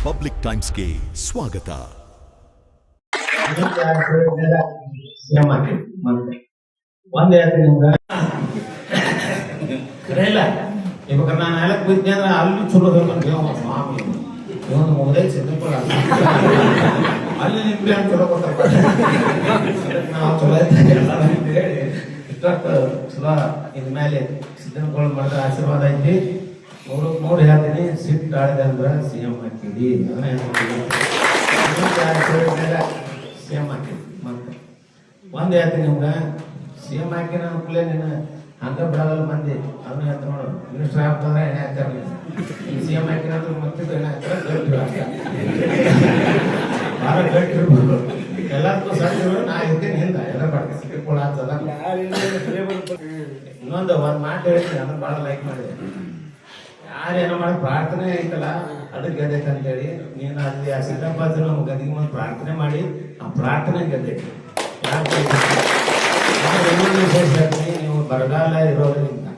Public ಟೈಮ್ಸ್ಗೆ ಸ್ವಾಗತ. ಒಂದ್ ಹೇಳ್ತೀನಿ ನಿಮ್ಗ ಕರೆಯಲ್ಲ ಇವಾಗ ನಾನು ಎಲ್ಲ ಕೂತ್ನಿ ಅಂದ್ರೆ ಅಲ್ಲಿ ಚಲೋ ಸ್ವಾಮಿ ಇವನು ಮೊದಲೇ ಸಿದ್ದಪುರ ಅಲ್ಲಿ ನಿಮ್ಗೆ ಚಲೋ ಕೊಡ್ತಾರೆ ನಾವು ಚಲೋ ಎಲ್ಲ ಹೇಳಿ ಇಷ್ಟೊತ್ತು ಚಲೋ ಇನ್ಮೇಲೆ ಸಿದ್ದನಗಳು ಮಾಡಿದ್ರೆ ಆಶೀರ್ವಾದ ಐತಿ ಮೂರು ಹೇಳ್ತೀನಿ ಸಿಟ್ಟು ಆಡಿದೆ ಅಂದ್ರೆ CM ಹಾಕಿದಿ CM ಹಾಕಿದಿ ಮತ್ತೆ ಒಂದ್ ಹೇಳ್ತೀನಿ ನಿಮ್ಗ CM ಹಾಕಿ ಅನ್ಕೂಲೆ ನೀನು ಹಂಗ ಬಿಡಲ್ಲ ಮಂದಿ ಅದನ್ನ ಹೇಳ್ತ ನೋಡು ಮಿನಿಸ್ಟರ್ ಆಗ್ತಂದ್ರೆ ಎಣ್ಣೆ ಹಾಕ್ತಾರೆ CM ಹಾಕಿನಂದ್ರೆ ಮತ್ತೆ ಎಣ್ಣೆ ಹಾಕ್ತಾರೆ ಭಾಳ ಗಟ್ಟಿರ್ಬೇಕು ಎಲ್ಲದಕ್ಕೂ ಸಾಧ್ಯ ನಾ ಇರ್ತೀನಿ ಹಿಂದ ಎಲ್ಲ ಬರ್ತೀನಿ ಸಿಕ್ಕಿಕೊಳ್ಳ ಆಗ್ತದ ಇನ್ನೊಂದು ಮಾತು ಹೇಳ್ತೀನಿ ಅದನ್ನ ಭಾಳ ಲೈಕ್ ಮಾಡಿದೆ ಯಾರೇನೋ ಮಾಡಿ ಪ್ರಾರ್ಥನೆ ಐತಲ್ಲ ಅದಕ್ಕೆ ಗೆದ್ದೈತೆ ಅಂತೇಳಿ ನೀನು ಅಲ್ಲಿ ಆ ಸಿದ್ದಪ್ಪಾಜಿ ನಮ್ಮ ಗದಿಗೆ ಮುಂದೆ ಪ್ರಾರ್ಥನೆ ಮಾಡಿ ಆ ಪ್ರಾರ್ಥನೆ ಗೆದ್ದೈತಿ ಯಾಕೆ ವಿಶೇಷ ನೀವು ಬರಗಾಲ ಇರೋದ್ರಿಂದ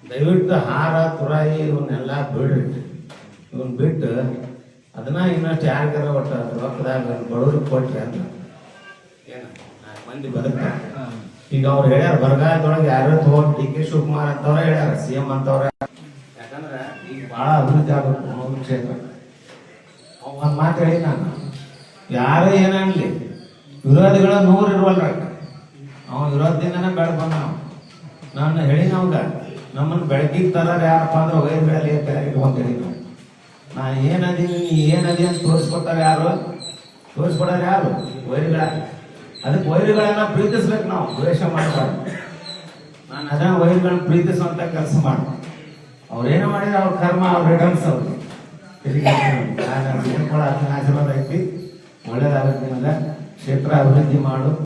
ದಯವಿಟ್ಟು ಹಾರ ತುರಾಯಿ ಇವನ್ನೆಲ್ಲ ಬಿಡ್ರಿ ಇವನ್ ಬಿಟ್ಟು ಅದನ್ನ ಇನ್ನಷ್ಟು ಯಾರಿಗಾರ ಒಟ್ಟು ಅದ್ರ ರೊಕ್ಕದಾಗ ಬಡವ್ರಿಗೆ ಕೊಟ್ರಿ ಅಂತ ಏನ 4 ಮಂದಿ ಬದುಕ್ತಾರೆ. ಈಗ ಅವ್ರು ಹೇಳ್ಯಾರ ಬರಗಾಲದೊಳಗೆ ಯಾರೋ ತಗೊಂಡು DK ಶಿವಕುಮಾರ್ ಅಂತವ್ರ ಹೇಳ್ಯಾರ CM ಅಂತವ್ರ ಯಾಕಂದ್ರೆ ಈಗ ಭಾಳ ಅಭಿವೃದ್ಧಿ ಆಗಬೇಕು ಕ್ಷೇತ್ರ. ಒಂದು ಮಾತು ಹೇಳಿ ನಾನು ಯಾರೇ ಏನನ್ಲಿ ವಿರೋಧಿಗಳ 100 ಇರುವಲ್ರ ಅವ್ನು ವಿರೋಧದಿಂದನೇ ಬೆಳೆದು ಬಂದ ನಾನು ಹೇಳಿ ನಮ್ಗ ನಮ್ಮನ್ನು ಬೆಳಕಿಗೆ ತರಾರ ಯಾರಪ್ಪ ಅಂದ್ರೆ ವೈರ್ಗಳಲ್ಲಿ ಇಟ್ಕೊಂತೀವಿ ನಾವು ನಾ ಏನದೀನಿ ನೀ ಏನದಿ ಅಂತ ತೋರಿಸ್ಕೊಡ್ತಾರೆ ಯಾರು ತೋರಿಸ್ಕೊಡೋರು ಯಾರು ವೈರ್ಗಳ ಅದಕ್ಕೆ ವೈರ್ಗಳನ್ನ ಪ್ರೀತಿಸ್ಬೇಕು ನಾವು ದ್ವೇಷ ಮಾಡಬಾರ್ದು. ನಾನು ಅದನ್ನ ವೈರ್ಗಳನ್ನ ಪ್ರೀತಿಸುವಂತ ಕೆಲಸ ಮಾಡು ಅವ್ರೇನೋ ಮಾಡಿದ್ರೆ ಅವ್ರ ಕರ್ಮ ಅವ್ರ ರಿಟರ್ನ್ಸ್ ಅವ್ರಿಗೆ ಆಶೀರ್ವಾದ ಐತಿ ಒಳ್ಳೇದಾಗುತ್ತೆ ನಿಮಗೆ ಕ್ಷೇತ್ರ ಅಭಿವೃದ್ಧಿ ಮಾಡು.